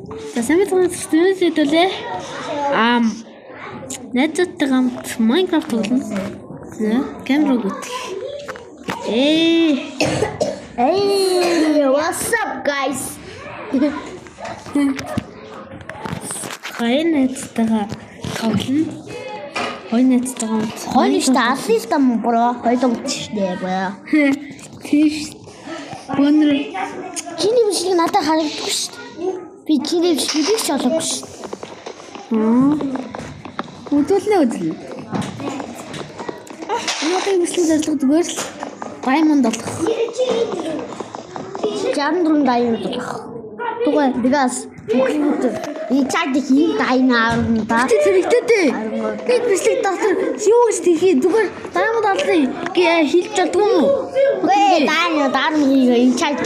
За сайн мэдээ найзуудтай хамт Minecraft тоглоно. Камера гүтэх. Hey, what's up, guys? Хоёр найзтайгаа тоглоно. Хоёр найзтайгаа Хоёр штэ алсын там бро. Хоёр дэмжтэй бро. Тийш. Бонор Чиний бичлэг надад харагддаг штэ. Би чиний бичлэгийг ч олоогүй штэ. Өдөлнө. Надад бичлэг зорилго зүгээр л Diamond болох. 64 diamond болох. Тугай бигас бүгд и чад хий diamond та. Тэрэгтэй. Би бичлэг доктор юу гэж тийхээ зүгээр Diamond алсын хэлж чаддгүй юм уу? Гээ diamond и чад.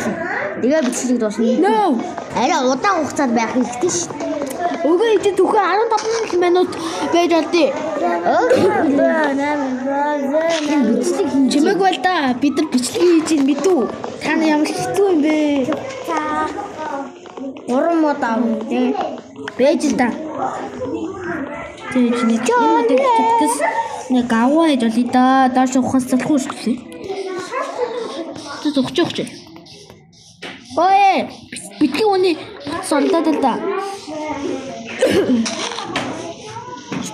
Тэгээ бичлэг дуусна. No. Арай удаан хугацаанд байх хэрэгтэй шүү. Өгөө идэ түүхээ 15 минут байж болдё. Бичлэг Чимээг бол да бид нар бичлэг хийж ийн мэдүү. Та нар ямар хэцүү юм бэ? 3 мод аав тий. Бэж л да. Тэгэж нэг аваа хийж болъё да. Доош ухаас залахгүй шүү дээ. Тэд ухчих. Ой, битлэг үний сондоод л да.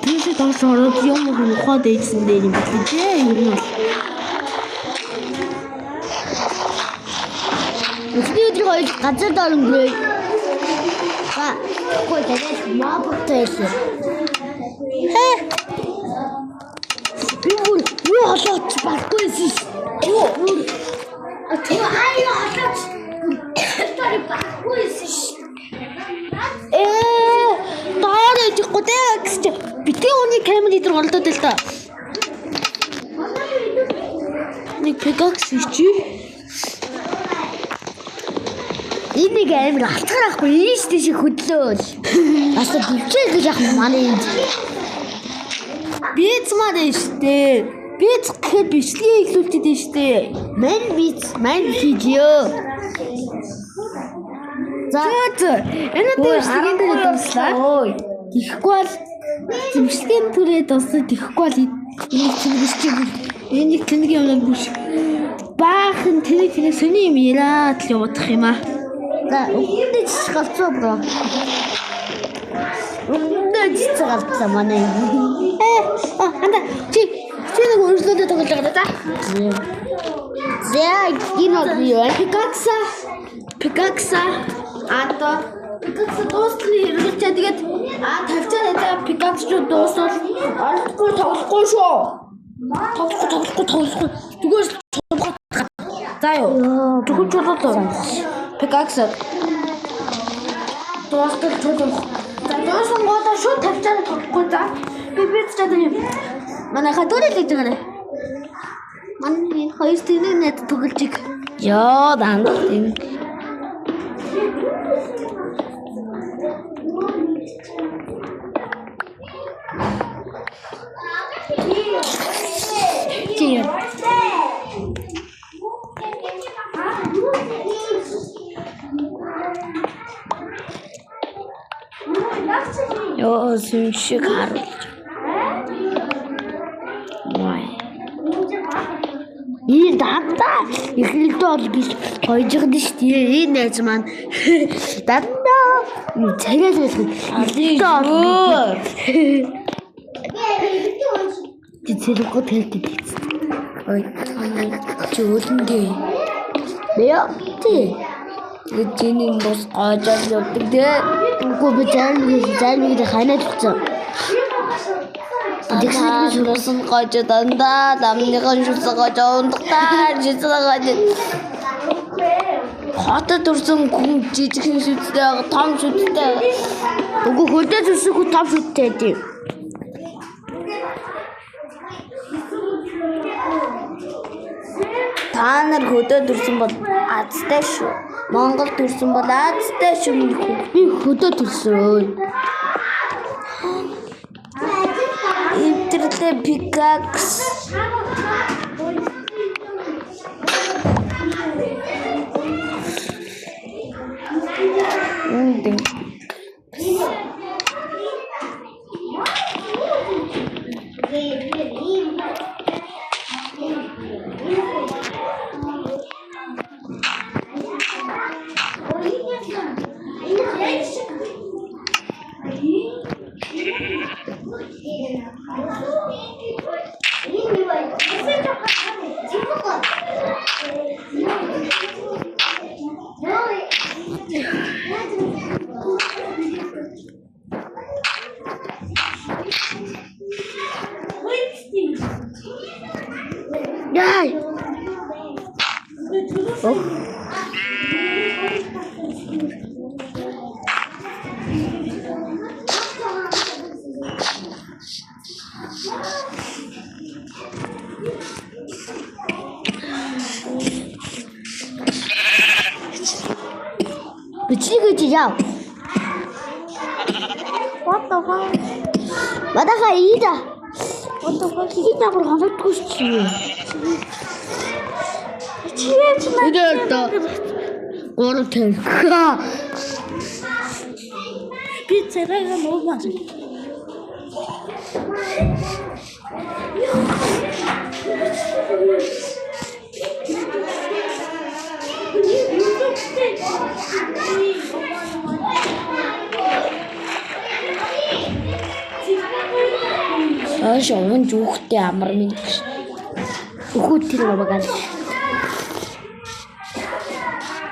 Тэгэ доош ороод юм ухаад ийсэн дээр юм битлэг ээ. Ер нь бол. Өчигдөр хоёр газар дөрөнгөө. Хөөе тэгээд мабтай л. Би юу холооч баггүйсэн. Юу? Тэр аяа холооч. Тэр баггүйсэн. Таарэж готэй гэж битгий үний камер дээр голдоод л та. Нэг пикакс чи. Энийг амир алцгарахгүй ийш тийш хөдлөөл. Бас дивчээ гэж яах юм манай энд. Бицмаар нь штэ. Биц гэхээр бичлэгээ ихлүүлчихэд нь штэ. Ман хийжё. За энэ бичлэгийн дээр дурслаа. Тэхгүй бол бичлэгийн түрээ дуусна. Тэхгүй бол энийг энийг тэнэг юм биш. Баахан тэнэг сони юм яраад л явах юм аа. За өгдөө чиж галцуу бро. Өгдөө чиж галцаа манай. Анда чи нэг өршлөөдөө тоглож байгаа да. За энэ юу Пикакса Пикакса дуусны хэрэглээ тэгээд тавьчаад байгаа Пикакс ч дуусвал олдохгүй тоглохгүй шүү. Тоглохгүй. Зүгээр цомгоо. За юу. Тэгвэл чулуу. Пикакса дуустал чулуу. За дуусан гоо шууд тавьчаад тоглохгүй за. Би бицчаад юм. Манай хатуурыг л байгаа. Манай хоёр тэнэг нэт тоглож. Яа дандаа тийм. Тиё. Ёо шиг харуулж. Вай. И дандаа ихэлдээ бол би хойжгод шүү дээ. Энэ найз маань дандаа цагаал байлгүй. Тэцэлгөө тэлдэг. Ой, чөлөндөө. Яа, тий. Эцэний бос гажаад явдаг дээ. Үгүй би зайлмиг ханаад өгсөн. Тэгсэн шүлсэн гажаад дандаа ламныхан шүлсэн гажаад ундахтаа жицгаагаад. Хотод урсан хүн жижиг шүлстэй том шүлстэй. Үгүй хөлдөө зүсэх хүн том шүлстэй дээ. Та нар хөдөө төрсөн бол азтай шүү. Монгол төрсөн бол азтай шүү. Би хөдөө төрсөн. Интернет пикакс. Яй. Бичлэг гэж яав. What the fuck? Мадаха ийда. What the fuck? Ийда бүр хоногдгүй шүү. Чиэч наа. Өдөртөө. Гурав тань. Би царайгаа нуумаас. Шовын зүгтээ амар минь. Өгөөд тэр багаал.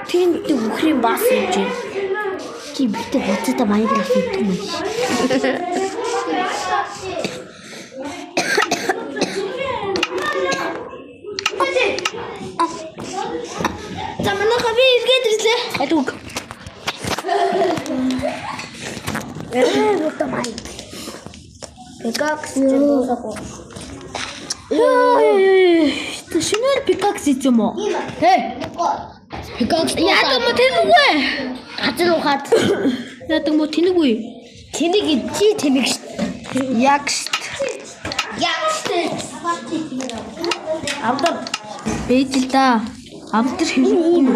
Тэнд үхрийн бас гэж. Чи битээ буцаата Майнкрафт хийдэг юм шиг. Замана хаби иргээд ирлээ. Адуг. Вот там. Пикакс зэвсэко. Ты шинээр пикакс юм уу? Пикакс яадаг мо тэнэггүй. Газар ухаад. Яадаг мо тэнэггүй. Тэнэг чи тэнэг шүү. Яг шүү. Авдар бэж л да. Авдар ийм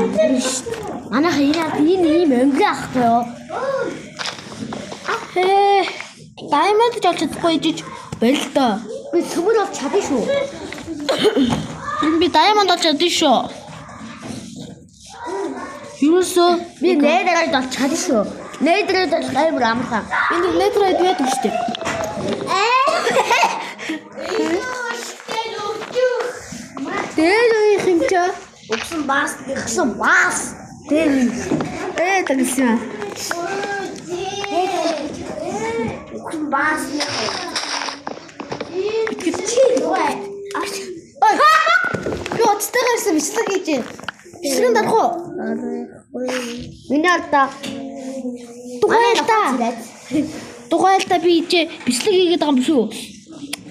шүү. Манайх энэ ийм өнгө ахгүй юу? Diamond ч олж чадахгүй жиж байл та. Би төмөр олж чадна шүү. Би diamond олж чадна шүү. Юусоо би netherite олж чадна шүү. Netherite бол амар амархан. Би netherite байдаг шүү дээ. Дээр юм чи Өгсөн баас тэгсэн баас. дээр тэгсэн. Баас яа. Чи ой. Яцтай гарсан бичлэг хийж. Бичлэг дарах уу? Миний алдаа. Тухайлта би чи бичлэг хийгээд байгаа юм шүү.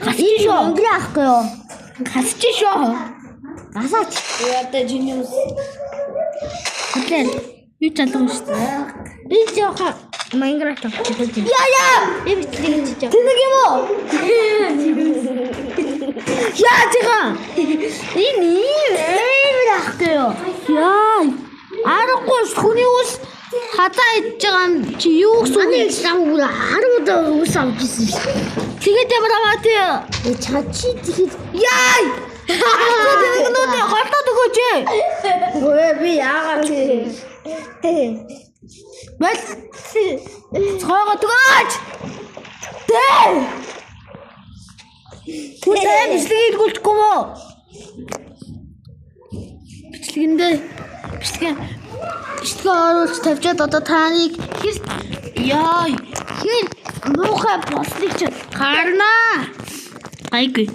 Гасчих шүү. Өнгөрөө ахгүй юу? Гасчих шүү. Гасаач. Яа жиниус. Хөтлэн. Юу залгав шүү дээ. Би жоохон Майнкрафт авчихсан. Яа. Би бичлэг хийж. Тэнэг юм уу? Яа тига. Энэ ийм ахгүй юу? Яа. Аргагүй хүний ус хатаа идж байгаа юм чи юу гэсэн үг? Аны сам бүр 10 удаа ус авчихсан шүү. Тэгээд ямар аваа тий? Чачи тэгэхэд яа. Тэгнүүд хортод өгөөч. Өө би яагаад Бэл цоогоо төгөөч. Дээ. Түлээ бичлэг хийлгүүлчихгүй мó. Бичлэгэндээ бичлэгээ оруулж тавьчаад одоо таныг яа хин муухай босныг чи гарнаа. Гайгүй.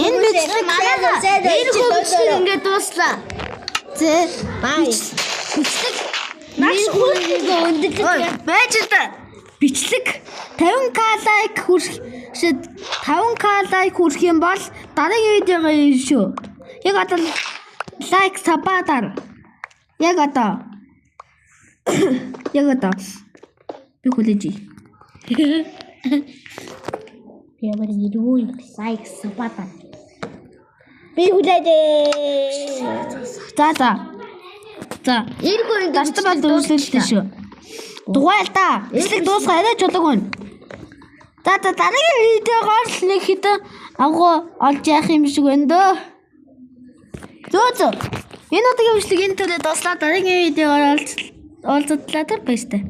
Энэ бичлэг ингээд дууслаа. Зэ бичлэг маш хүнийг өндөж байж л та. Бичлэг 50k лайк хүрэх 5k лайк хүрэх юм бол дараагийн видеого юм шүү. Яг одоо лайк сабадар. Яг одоо би хүлээж. ямар ирүү лайк сабадар. Би хүлээж. За. Иргүүрийн гастбал дүүслэлтэй шүү. Дугайл та. Бичлэг дуусгаа арай чулууг байна. За дараагийн видеогоор л нэг хэдэн агуу олж яах юм шиг байна дөө. Зөө. Энэ удаагийн бичлэг энэ төрөд дуслаа. Дараагийн видеогоор уулзтлаа баяртай.